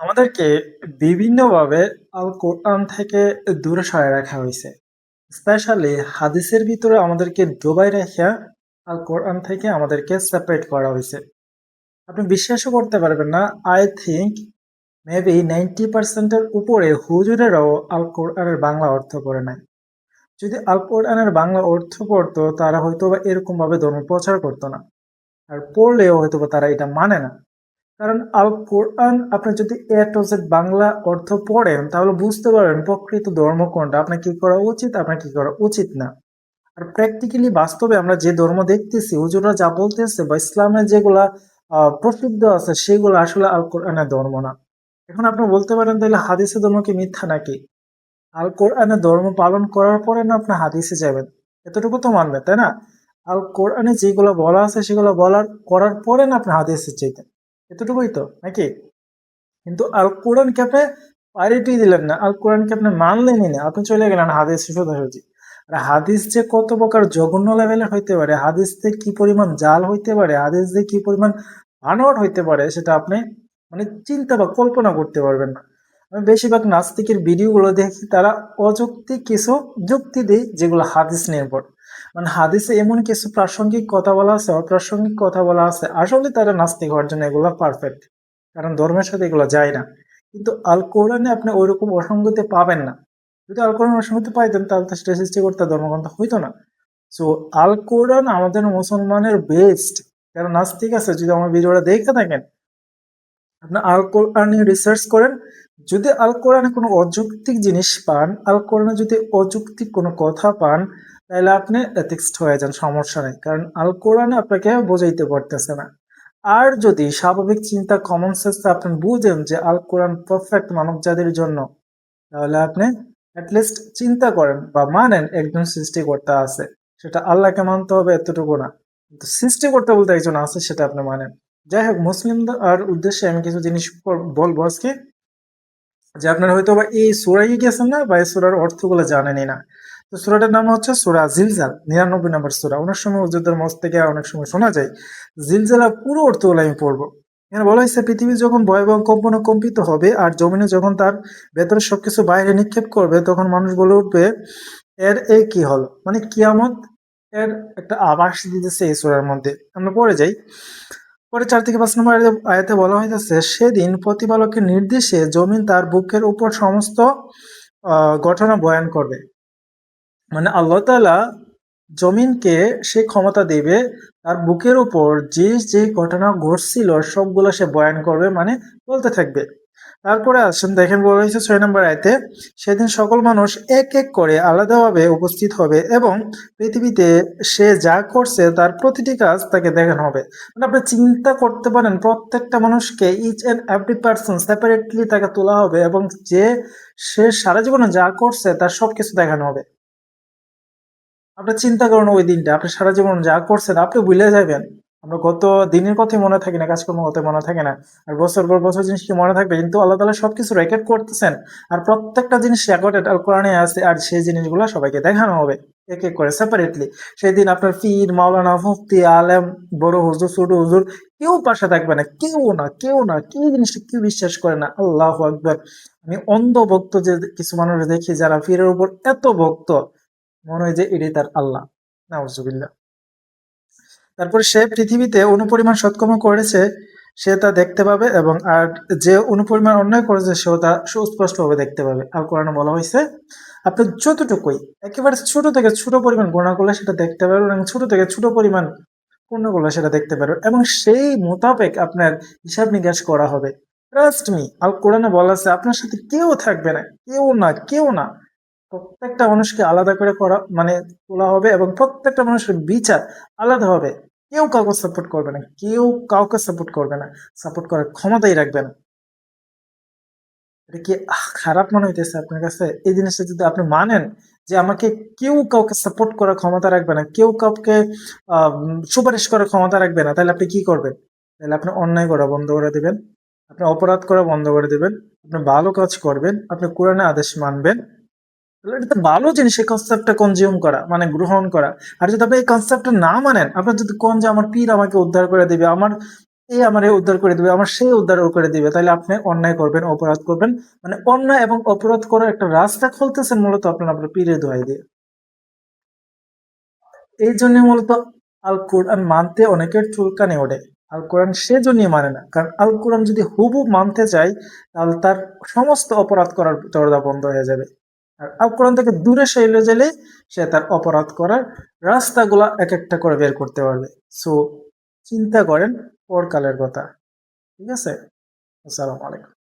আমাদেরকে বিভিন্নভাবে আল কোরআন থেকে দূরে সরায় রাখা হয়েছে। স্পেশালি হাদিসের ভিতরে আমাদেরকে ডুবাই রেখে আল কোরআন থেকে আমাদেরকে সেপারেট করা হয়েছে। আপনি বিশ্বাসও করতে পারবেন না। আই থিঙ্ক মেবি 90%-এর উপরে হুজুরেরাও আল কোরআনের বাংলা অর্থ করে নাই। যদি আল কোরআনের বাংলা অর্থ পড়তো তারা হয়তো বা এরকম ভাবে ধর্ম প্রচার করতো না। আর পড়লেও হয়তো বা তারা এটা মানে না। কারণ আল কোরআন আপনি যদি এ টু জেড বাংলা অর্থ পড়েন তাহলে বুঝতে পারবেন প্রকৃত ধর্ম কোনটা, আপনার কি করা উচিত, আপনার কি করা উচিত না। আর প্র্যাকটিক্যালি বাস্তবে আমরা যে ধর্ম দেখতেছি, হুজুররা যা বলতেছে বা ইসলামের যেগুলা প্রসিদ্ধ আছে সেগুলো আসলে আল কোরআনের ধর্ম না। এখন আপনি বলতে পারেন তাহলে হাদিসের ধর্ম কি মিথ্যা নাকি? আল কোরআনের ধর্ম পালন করার পরে না আপনি হাদিসে যাবেন, এতটুকু তো মানবে তাই না? আল কোরআনে যেগুলো বলা আছে সেগুলো বলার করার পরে না আপনি হাদিসে চাইতেন, এতটুকুই তো নাকি? কিন্তু আল কোরআনকে আপনি প্রায়োরিটি দিলেন না, আল কোরআনকে আপনি মানলেনই না, আপনি চলে গেলেন হাদিস সোজাসুজি। আর হাদিস যে কত প্রকার জঘন্য লেভেলের হইতে পারে, হাদিস যে কি পরিমাণ জাল হইতে পারে, হাদিস যে কি পরিমাণ বানোয়াট হইতে পারে সেটা আপনি মানে চিন্তা বা কল্পনা করতে পারবেন না। আমি বেশিরভাগ নাস্তিকের ভিডিওগুলো দেখি, তারা অযৌক্তিক কিছু যুক্তি দেয় যেগুলো হাদিস নির্ভর। মানে হাদিসে এমন কিছু প্রাসঙ্গিক কথা বলা আছে, অপ্রাসঙ্গিক কথা বলা আছে, আসলে তারা নাস্তিক হওয়ার জন্য এগুলো পারফেক্ট, কারণ ধর্মের সাথে এগুলো যায় না। কিন্তু আল কোরআনে আপনি ওইরকম অসঙ্গতি পাবেন না। যদি আল কোরআন অসঙ্গতি পাইতেন তাহলে তো সেটা সৃষ্টি করতে ধর্মগ্রন্থ হইতো না। সো আল কোরআন আমাদের মুসলমানের বেস্ট। যারা নাস্তিক আছে, যদি আমার ভিডিওটা দেখে থাকেন, আপনি আল কোরআন নিয়ে রিসার্চ করেন। যদি আল কোরআনে কোনো অযৌক্তিক জিনিস পান, আল কোরআনে যদি অযৌক্তিক কোনো কথা পান, তাহলে আপনি এথিক্সড হয়ে যান, সমস্যা নেই, কারণ আল কোরআনে আপনাকে বোঝাইতে পারতেছে না। আর যদি স্বাভাবিক চিন্তা, কমন সেন্স আপনি বুঝেন যে আল কোরআন পারফেক্ট মানব জাতির জন্য, তাহলে আপনি অ্যাটলিস্ট চিন্তা করেন বা মানেন একজন সৃষ্টিকর্তা আছে। সেটা আল্লাহকে মানতে হবে এতটুকু না, কিন্তু সৃষ্টিকর্তা বলতে একজন আছে সেটা আপনি মানেন। যাই হোক, মুসলিমদের আর উদ্দেশ্যে আমি কিছু জিনিস বলবো আজকে। যে আপনারা হয়তো বা এই সূরায় গেছেন না, বা এই সূরার অর্থগুলো জানেনই না। তো সূরাটার নাম হচ্ছে সূরা জিলজাল, 99 নম্বর সূরা। অনেক সময় হুজুরদের মুখ থেকে অনেক সময় শোনা যায় জিলজালার পুরো অর্থগুলো আমি পড়বো। এখানে বলা হয়েছে পৃথিবী যখন ভয়াবহ কম্পনে কম্পিত হবে আর জমিনে যখন তার ভেতরে সবকিছু বাইরে নিক্ষেপ করবে, তখন মানুষ বলে উঠবে, এর এই কি হলো, মানে কিয়ামত এর একটা আভাস দিতেছে এই সূরার মধ্যে। আমরা পড়ে যাই। পরে 4 থেকে 5 নম্বর আয়াতে বলা হইতেছে, সেদিন প্রতিপালকের নির্দেশে জমিন তার বুকের উপর সমস্ত ঘটনা বয়ান করবে। মানে আল্লাহ তাআলা জমিনকে সে ক্ষমতা দেবে, তার বুকের উপর যে যে ঘটনা ঘটছিল সবগুলো সে বয়ান করবে, মানে বলতে থাকবে। তারপরে আসেন দেখেন, বলা হয়েছে 6 নম্বর আয়াতে, সেদিন সকল মানুষ এক এক করে আলাদাভাবে উপস্থিত হবে এবং পৃথিবীতে সে যা করছে তার প্রতিটি কাজ তাকে দেখানো হবে। মানে আপনি চিন্তা করতে পারেন, প্রত্যেকটা মানুষকে each and every person separately তাকে তোলা হবে এবং যে সে সারা জীবনে যা করছে তার সবকিছু দেখানো হবে। আপনি চিন্তা করুন, ওই দিনটা আপনি সারা জীবন যা করছেন আপনি ভুলে যাবেন। আমরা গত দিনের কথাই মনে থাকে না, কাজকর্ম কথা মনে থাকে না। আর বছর পর বছর জিনিস কি মনে থাকবে? কিন্তু আল্লাহ তাআলা সবকিছু রেকর্ড করতেছেন। আর প্রত্যেকটা জিনিস রেকর্ডেড আল কোরআনে আছে, আর সেই জিনিসগুলো সবাইকে দেখানো হবে এক এক করে সেপারেটলি। সেদিন আপনার পীর, মাওলানা, মুফতি, আলেম, বড় হুজুর, ছোট হুজুর, কেউ পাশে থাকবে না, কেউ না, কেউ না। কি জিনিসটা কেউ বিশ্বাস করে না, আল্লাহু আকবার। আমি অন্ধ ভক্ত যে কিছু মানুষ দেখি যারা পীরের উপর এত ভক্ত, মনে হয় যে এটাই তার আল্লাহ। নাউজুবিল্লাহ। তারপরে সে পৃথিবীতে অনুপরিমাণ সৎকর্ম করেছে সে তা দেখতে পাবে, এবং আর যে অনুপরিমাণ অন্যায় করেছে সেও তা সুস্পষ্টভাবে দেখতে পাবে। আল কোরআনে বলা হয়েছে, আপনি যতটুকুই একেবারে ছোট থেকে ছোট পরিমাণ গুনাহ করলে সেটা দেখতে পারবেন, এবং ছোট থেকে ছোট পরিমাণ পূর্ণ করলে সেটা দেখতে পারবেন, এবং সেই মোতাবেক আপনার হিসাব নিকাশ করা হবে। ট্রাস্ট মি, আল কোরআনে বলা আছে আপনার সাথে কেউ থাকবে না, কেউ না, কেউ না। প্রত্যেকটা মানুষকে আলাদা করে করা মানে তোলা হবে, এবং প্রত্যেকটা মানুষের বিচার আলাদা হবে। কেউ কাউকে সাপোর্ট করবে না, কেউ কাউকে সাপোর্ট করবে না, সাপোর্ট করার ক্ষমতাই রাখবে না। এটা কি খারাপ মনে হইতেছে আপনার কাছে? এই জিনিসটা যদি আপনি মানেন যে আমাকে কেউ কাউকে সাপোর্ট করার ক্ষমতা রাখবে না, কেউ কাউকে সুপারিশ করার ক্ষমতা রাখবে না, তাহলে আপনি কি করবেন? তাহলে আপনি অন্যায় করা বন্ধ করে দিবেন, আপনি অপরাধ করা বন্ধ করে দিবেন, আপনি ভালো কাজ করবেন, আপনি কোরআনের আদেশ মানবেন। তাহলে এটা তো ভালো জিনিস, এই কনসেপ্টটা কনজিউম করা মানে গ্রহণ করা। আর যদি আপনি এই কনসেপ্টটা না মানেন, আপনার যদি কোন যে আমার পীর আমাকে উদ্ধার করে দিবে, আমার এই আমারে উদ্ধার করে দিবে, আমার সেই উদ্ধার করে দিবে। তাহলে আপনি অন্যায় করবেন, অপরাধ করবেন, মানে অন্যায় এবং অপরাধ করার একটা রাস্তা খুলতেছেন মূলত আপনার পীরের দোহাই দিয়ে। এই জন্য মূলত আল কোরআন মানতে অনেকের চুলকানি ওঠে। আল কোরআন সেজন্যই মানে না, কারণ আল কোরআন যদি হুবহু মানতে চায় তাহলে তার সমস্ত অপরাধ করার দরজা বন্ধ হয়ে যাবে। আর আল কোরআন থেকে দূরে সরে গেলে সে তার অপরাধ করার রাস্তাগুলা এক একটা করে বের করতে পারবে। সো চিন্তা করেন পরকালের কথা। ঠিক আছে? আসসালামু আলাইকুম।